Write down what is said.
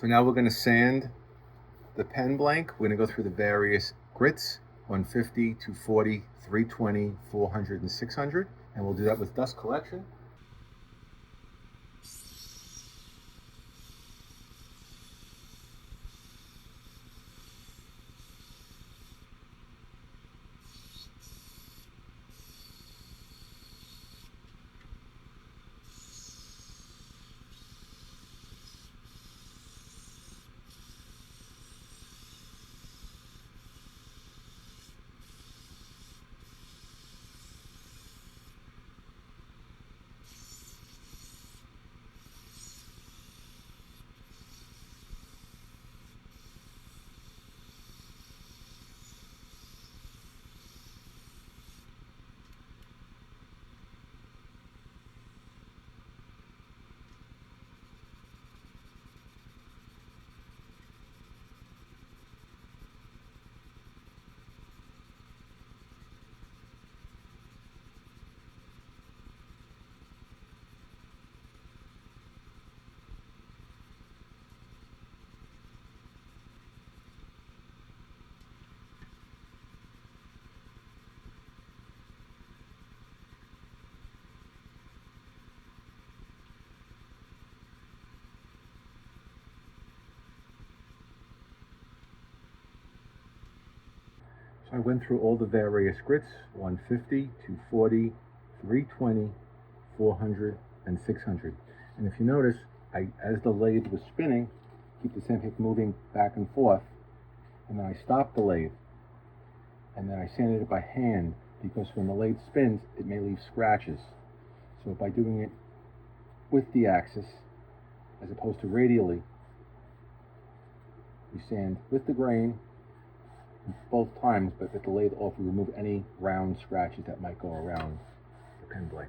So now we're going to sand the pen blank. We're going to go through the various grits, 150, 240, 320, 400, and 600. And we'll do that with dust collection. So I went through all the various grits, 150, 240, 320, 400, and 600. And if you notice, as the lathe was spinning, keep the sandpaper moving back and forth, and then I stopped the lathe, and then I sanded it by hand, because when the lathe spins, it may leave scratches. So by doing it with the axis, as opposed to radially, you sand with the grain both times, but with the lathe off, we remove any round scratches that might go around the pen blade.